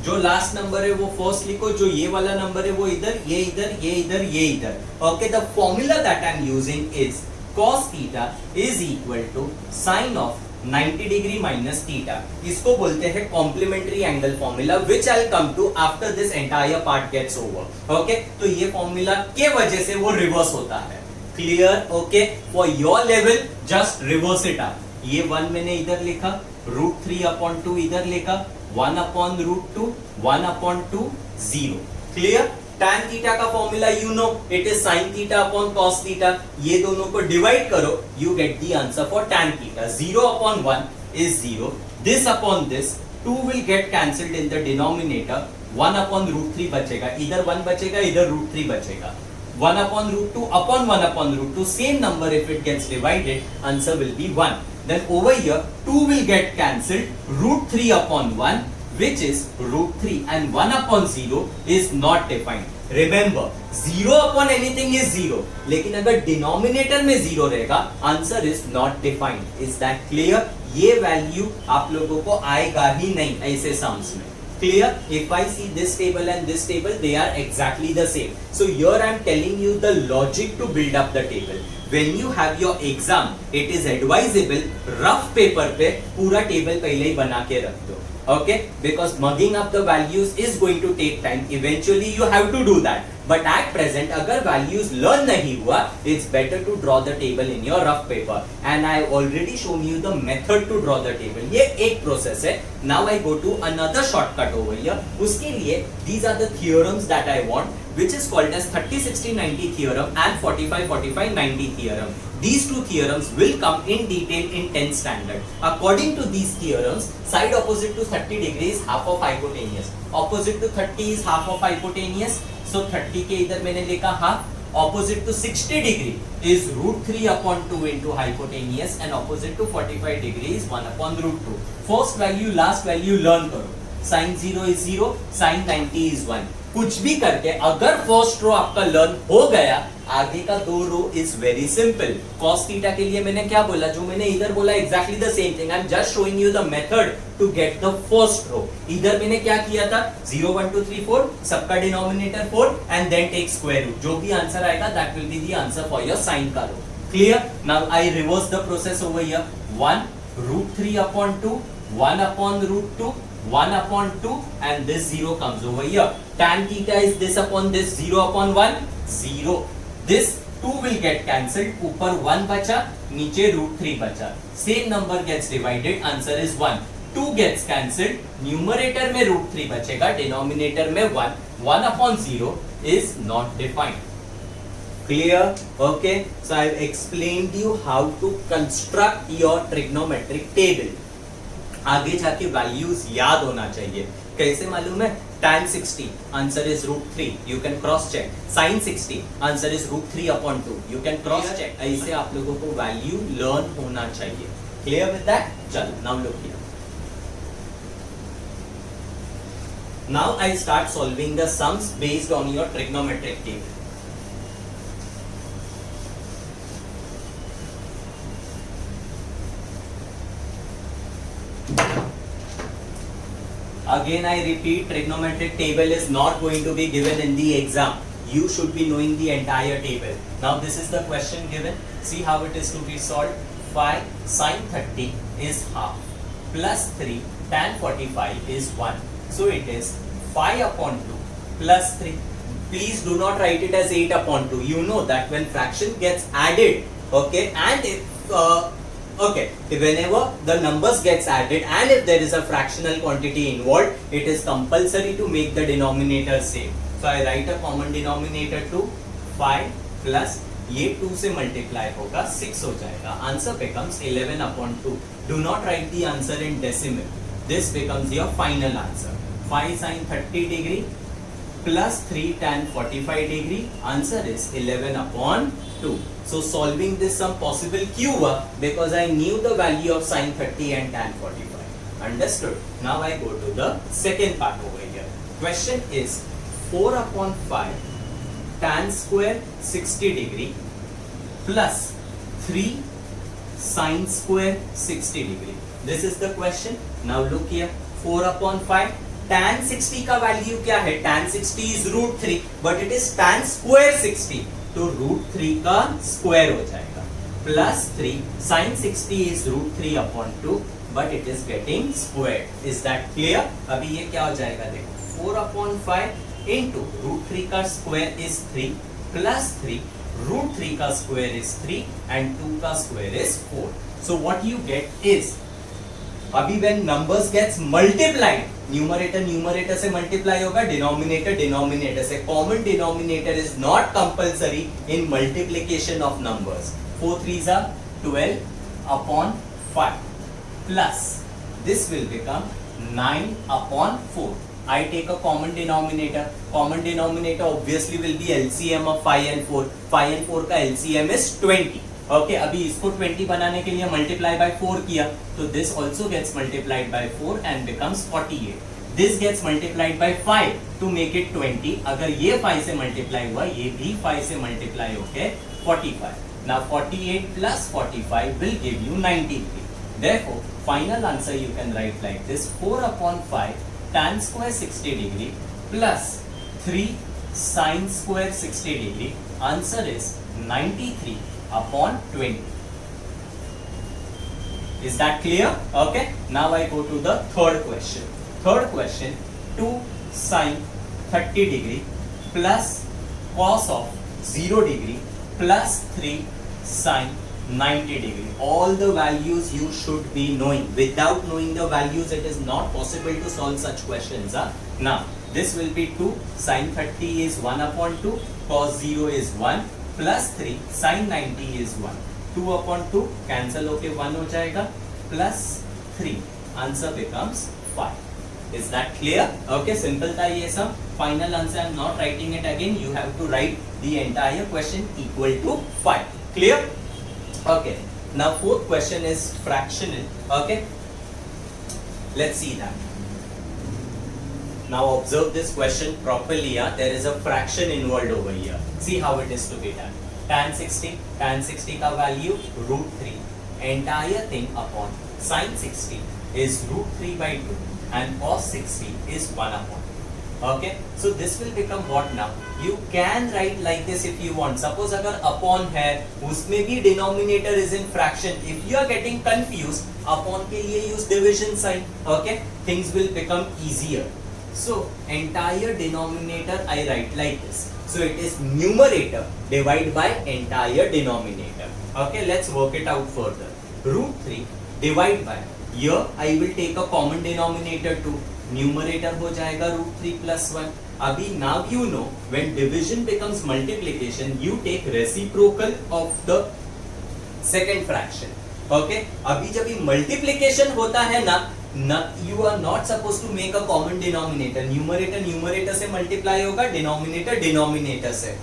जो लास्ट नंबर है वो फर्स्ट लिखो, जो ये वाला नंबर है वो इधर, ये इधर, ये इधर, ये इधर. Okay, the formula that I am using is cos theta is equal to sine of 90 degree minus theta. इसको बोलते हैं complementary angle formula, which I come to after this entire part gets over. Okay, तो ये formula के वजह से वो reverse होता है. Clear? Okay, for your level just reverse it up. ये 1 मैंने इधर लिखा, रूट 3 अपॉन 2 इधर लिखा, 1 upon root 2, 1 upon 2, 0. Clear? tan theta का formula you know, it is sin theta upon cos theta. ये दोनों को डिवाइड करो, you get the answer for tan theta. 0 upon 1 is 0. This upon this 2 will get cancelled in the denominator. 1 upon root 3 बचेगा, इधर 1 बचेगा, इधर root 3 बचेगा. 1 upon root 2 upon 1 upon root 2, same number if it gets divided, answer will be 1. Then over here 2 will get cancelled, root 3 upon 1 which is root 3 and 1 upon 0 is not defined. Remember 0 upon anything is 0, लेकिन अगर denominator में 0 रहेगा answer is not defined. Is that clear? ये value आप लोगों को आएगा ही नहीं ऐसे सम्स में. Clear? If I see this table and this table, they are exactly the same. So here I am telling you the logic to build up the table. When you have your exam, it is advisable rough paper पे पूरा table पहले ही बना के रख दो. Okay? Because mugging up the values is going to take time. Eventually you have to do that. But at present, अगर values learn नहीं हुआ, it's better to draw the table in your rough paper. And I have already shown you the method to draw the table. ये एक process है. Now I go to another shortcut over here. उसके लिए these are the theorems that I want, which is called as 30-60-90 theorem and 45-45-90 theorem. These two theorems will come in detail in 10th standard. According to these theorems, side opposite to 30 degree is half of hypotenuse. Opposite to 30 is half of hypotenuse. So 30 के इधर मैंने लिखा half. Opposite to 60 degree is root 3 upon 2 into hypotenuse and opposite to 45 degree is 1 upon root 2. First value, last value learn करो. Sin 0 is 0, sin 90 is 1. कुछ भी करके अगर first row आपका लर्न हो गया, आगे का दो row is very simple. cos theta के लिए मैंने क्या बोला, जो मैंने इधर बोला exactly the same thing. I am just showing you the method to get the first row. इधर मैंने क्या किया था, 0 1 2 3 4, सबका denominator 4 and then take square root. जो भी आंसर आएगा that will be the answer for your sine का row. Clear? Now I reverse the process over here. 1 root 3 upon 2, 1 upon root 2, 1 upon 2 and this 0 comes over here. Tan theta is this upon this, 0 upon 1, 0. This 2 will get cancelled, ऊपर 1 बचा, नीचे root 3 बचा. Same number gets divided, answer is 1. 2 gets cancelled, numerator में root 3 बचेगा, denominator में 1. 1 upon 0 is not defined. Clear? Okay. So I have explained you how to construct your trigonometric table. आगे जाके values याद होना चाहिए. कैसे मालूम है? tan 60 answer is root 3, you can cross check. sin 60 answer is root 3 upon 2, you can cross check. ऐसे आप लोगों को वैल्यू लर्न होना चाहिए. Clear with that? चलो now look here. Now I start solving the sums based on your trigonometric table. Again I repeat, trigonometric table is not going to be given in the exam. You should be knowing the entire table. Now this is the question given. See how it is to be solved. 5 sin 30 is half plus 3 tan 45 is 1. So it is 5 upon 2 plus 3. Please do not write it as 8 upon 2. You know that when fraction gets added, okay, and if okay, whenever the numbers gets added and if there is a fractional quantity involved, it is compulsory to make the denominator same. So I write a common denominator to 5 plus ये 2 से multiply होगा 6 हो जाएगा. Answer becomes 11 upon 2. Do not write the answer in decimal. This becomes your final answer. 5 sin 30 degree plus 3 tan 45 degree. Answer is 11 upon 2. So solving this sum possible क्यों हुआ? Because I knew the value of sin 30 and tan 45. Understood? Now I go to the second part over here. Question is 4 upon 5 tan square 60 degree plus 3 sin square 60 degree. This is the question. Now look here, 4 upon 5 tan 60 का value क्या है? tan 60 is root 3 but it is tan square 60 तो root 3 का square हो जाएगा plus 3 sin 60 is root 3 upon 2 but it is getting squared. Is that clear? अभी ये क्या हो जाएगा देखो 4 upon 5 into root 3 का स्क्वायर is 3 plus 3 root 3 का स्क्वायर is 3 and 2 का square is 4. So what you get is अभी when numbers gets multiplied, numerator से मल्टीप्लाई होगा, डिनोमिनेटर से. Common denominator is not compulsory in multiplication of numbers. 4 3s are 12 upon 5 plus this will become 9 upon 4. I take a common denominator. Common denominator obviously will be LCM of 5 and 4. 5 and 4 का LCM is 20. Okay, अभी इसको 20 बनाने के लिए multiply by 4 किया तो this also gets multiplied by 4 and becomes 48. This gets multiplied by 5 to make it 20. अगर ये 5 से मल्टीप्लाई हुआ ये भी 5 से मल्टीप्लाई होके 45. Now 48 plus 45 will give you 93. Therefore, final answer you can write like this: 4 upon 5 tan square 60 degree plus 3 sin square 60 degree. Answer is 93 upon 20. Is that clear? Okay. Now I go to the third question. Third question: 2 sin 30 degree plus cos of 0 degree plus 3 sin 90 degree. All the values you should be knowing. Without knowing the values, it is not possible to solve such questions. Now, this will be 2 sin 30 is 1 upon 2, cos 0 is 1, plus 3 sin 90 is 1. 2 upon 2 cancel होके 1 हो जाएगा, plus 3. Answer becomes 5. Is that clear? Okay, simple था ये सब. Final answer I am not writing it again. You have to write the entire question equal to 5. Clear? Okay. Now fourth question is fractional. Okay. Let's see that. Now observe this question properly. There is a fraction involved over here. See how it is to be done. Tan 60 का value root 3. Entire thing upon sin 60 is root 3 by 2 and cos 60 is 1 upon 2. Okay. So this will become what now? You can write like this if you want. Suppose अगर upon है उसमें भी denominator is in fraction. If you are getting confused, upon के लिए use division sign. Okay. Things will become easier. So entire denominator I write like this. So it is numerator divided by entire denominator. Okay, let's work it out further. Root 3 divide by, here I will take a common denominator 2. Numerator हो जाएगा root 3 plus 1. अभी now you know when division becomes multiplication, you take reciprocal of the second fraction. Okay, अभी जब ये multiplication होता है ना, you are not supposed to make a common denominator. Numerator से multiply होगा, denominator से.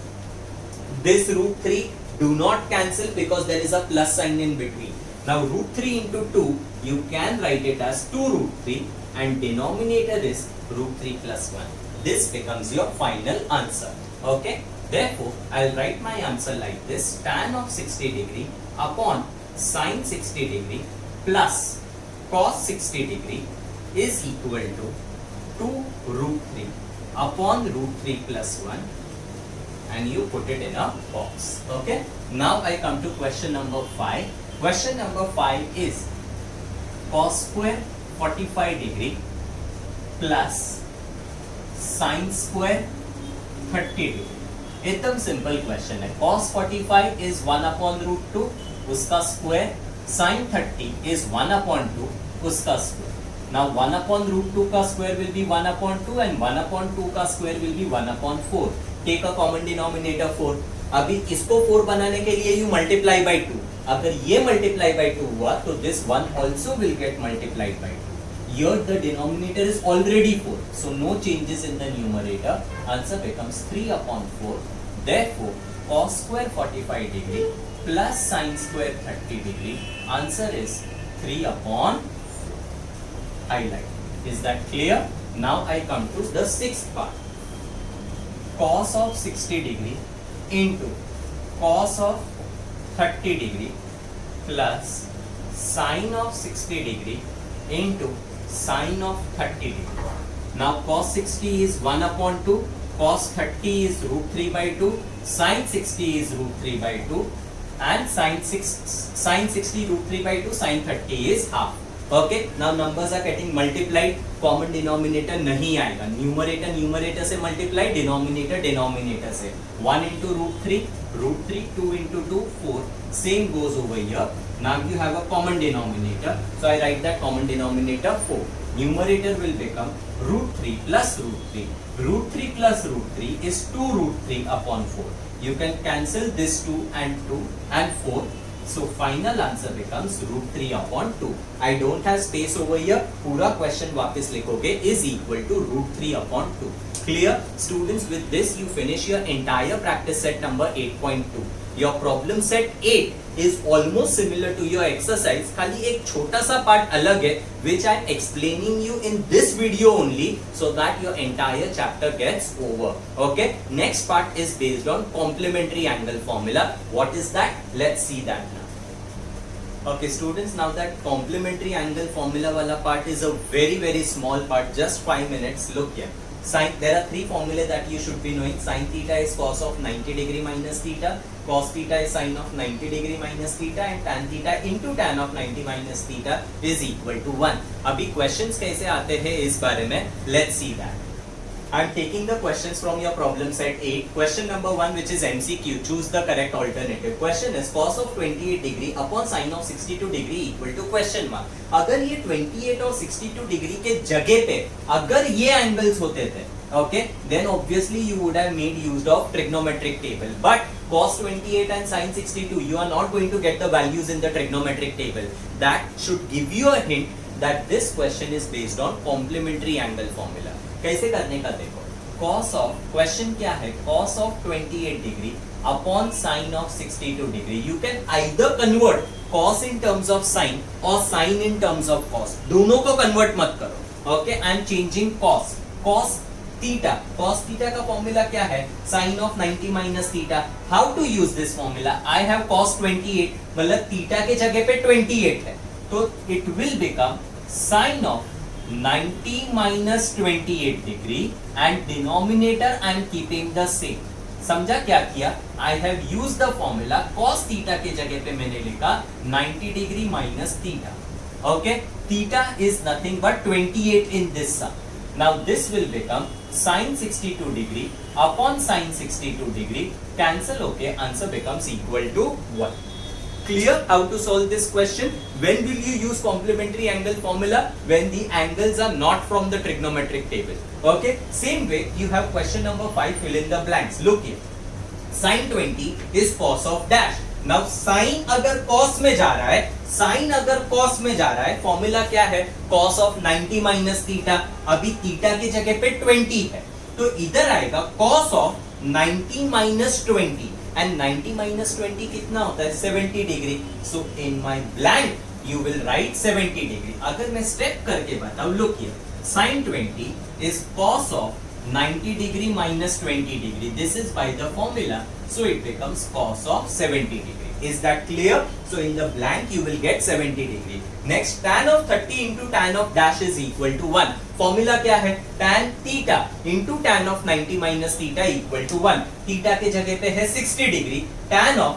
This root 3 do not cancel because there is a plus sign in between. Now root 3 into 2, you can write it as 2 root 3 and denominator is root 3 plus 1. This becomes your final answer. Okay. Therefore, I'll write my answer like this: tan of 60 degree upon sin 60 degree plus cos 60 degree is equal to 2 root 3 upon root 3 plus 1, and you put it in a box. Okay. Now I come to question number 5. Question number 5 is cos square 45 degree plus sin square 30 degree. एकदम simple question है. cos 45 is 1 upon root 2, उसका square. sin 30 is 1 upon 2, उसका square. Now 1 upon root 2 का square will be 1 upon 2 and 1 upon 2 का square will be 1 upon 4. Take a common denominator 4. अभी इसको 4 बनाने के लिए you multiply by 2. अगर ये multiply by 2 हुआ तो this 1 also will get multiplied by 2. Here the denominator is already 4, so no changes in the numerator. Answer becomes 3 upon 4. Therefore, cos square 45 degree plus sin square 30 degree. Answer is 3 upon 4. Highlight. Is that clear? Now I come to the sixth part. Cos of 60 degree into cos of 30 degree plus sin of 60 degree into sin of 30 degree. Now cos 60 is 1 upon 2, cos 30 is root 3 by 2, sin 60 is root 3 by 2, and sin 60 root 3 by 2, sin 30 is half. Okay, now numbers are getting multiplied. Common denominator नहीं आएगा. Numerator से multiply, denominator से. 1 into root 3, 2 into 2, 4. Same goes over here. Now you have a common denominator. So I write that common denominator 4. Numerator will become root 3 plus root 3. Root 3 plus root 3 is 2 root 3 upon 4. You can cancel this 2 and 4. So final answer becomes root 3 upon 2. I don't have space over here. पूरा question वापस लिखोगे is equal to root 3 upon 2. Clear? Students, with this you finish your entire practice set number 8.2. Your problem set 8 is almost similar to your exercise. खाली एक छोटा सा part अलग है which I am explaining you in this video only so that your entire chapter gets over. Okay? Next part is based on complementary angle formula. What is that? Let's see that now. Okay students, now that complementary angle formula wala part is a very small part, just 5 minutes. Look here. There are 3 formulae that you should be knowing. Sin theta is cos of 90 degree minus theta, cos theta is sin of 90 degree minus theta, and tan theta into tan of 90 minus theta is equal to 1. अभी questions कैसे आते हैं इस बारे में, let's see that. I am taking the questions from your problem set 8. Question number 1, which is MCQ. Choose the correct alternative. Question is cos of 28 degree upon sin of 62 degree equal to question mark. अगर ये 28 और 62 degree के जगह पे अगर ये angles होते थे, okay, then obviously you would have made use of trigonometric table. But cos 28 and sin 62, you are not going to get the values in the trigonometric table. That should give you a hint that this question is based on complementary angle formula. कैसे करने का देखो. Cos of, question क्या है, cos of 28 degree upon sin of 62 degree. You can either convert cos in terms of sin or sin in terms of cos. दोनों को convert मत करो. Okay, I am changing cos. Cos theta. Cos theta का formula क्या है? Sin of 90 minus theta. How to use this formula? I have cos 28. मतलब theta के जगह पे 28 है. तो it will become sin of 90 minus 28 degree and denominator I am keeping the same. समझा क्या किया? I have used the formula cos theta के जगह पे मैंने लिखा 90 degree minus theta. Okay, theta is nothing but 28 in this sum. Now this will become sin 62 degree upon sin 62 degree. Cancel. Okay, answer becomes equal to 1. Clear how to solve this question? When will you use complementary angle formula? When the angles are not from the trigonometric table. Okay, same way you have question number 5, fill in the blanks. Look here, sin 20 is cos of dash. Now sin अगर cos में जा रहा है, sin अगर cos में जा रहा है, फॉर्मूला क्या है? cos of 90 minus theta. अभी theta की जगह पे 20 है, तो इधर आएगा cos of 90 minus 20. And 90 minus 20 कितना होता है? 70 degree. So in my blank you will write 70 degree. अगर मैं स्टेप करके बताऊं, look here, sin 20 is cos of 90 degree minus 20 degree. This is by the formula, so it becomes cos of 70 degree. Is that clear? So in the blank you will get 70 degree. Next, tan of 30 into tan of dash is equal to 1. Formula क्या है? tan theta into tan of 90 minus theta equal to 1. Theta के जगह पे है 60 degree, tan of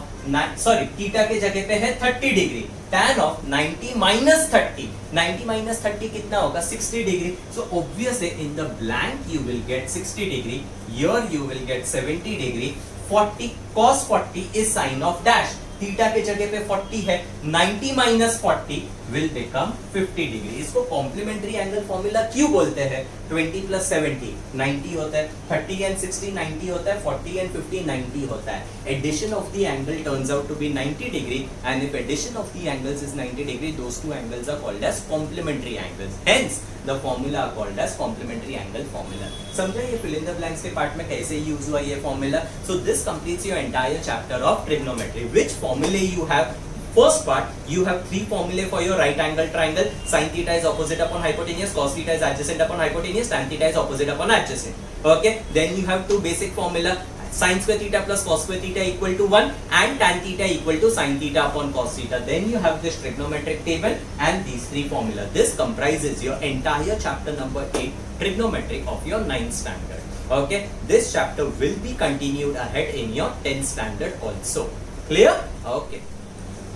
theta के जगह पे है 30 degree, tan of 90 minus 30. 90 minus 30 कितना होगा? 60 degree. So obviously in the blank you will get 60 degree. Here you will get 70 degree. 40 cos 40 is sin of dash. Theta के जगह पे 40 है, 90 minus 40 will become 50 डिग्री. इसको कॉम्प्लीमेंट्री एंगल फॉर्मूला क्यों बोलते हैं? 20 plus 70 90 होता है, 30 and 60 90 होता है, 40 and 50 90 होता है. Addition of the angle turns out to be 90 degree, and if addition of the angles is 90 degree, those two angles are called as complementary angles. Hence the formula are called as complementary angle formula. समझा ये fill in the blanks के part में कैसे use हुआ ये formula? So this completes your entire chapter of trigonometry. Which formula you have? First part, you have three formulae for your right angle triangle. Sin theta is opposite upon hypotenuse, cos theta is adjacent upon hypotenuse, tan theta is opposite upon adjacent. Okay, then you have two basic formula. Sin square theta plus cos square theta equal to 1 and tan theta equal to sin theta upon cos theta. Then you have this trigonometric table and these three formula. This comprises your entire chapter number 8 trigonometry of your 9th standard. Okay, this chapter will be continued ahead in your 10th standard also. Clear? Okay.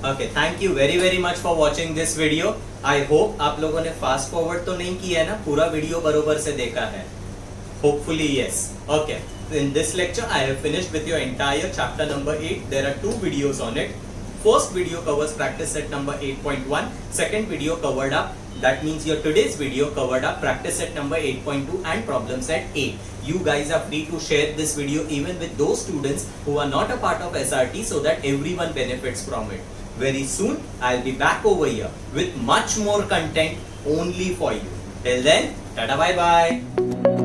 Okay, thank you very much for watching this video. I hope आप लोगों ने fast forward तो नहीं किया है ना, पूरा video बरोबर से देखा है. Hopefully yes. Okay. In this lecture, I have finished with your entire chapter number 8. There are two videos on it. First video covers practice set number 8.1. Second video covered up, that means your today's video covered up practice set number 8.2 and problem set 8. You guys are free to share this video even with those students who are not a part of SRT so that everyone benefits from it. Very soon, I'll be back over here with much more content only for you. Till then, tada bye bye.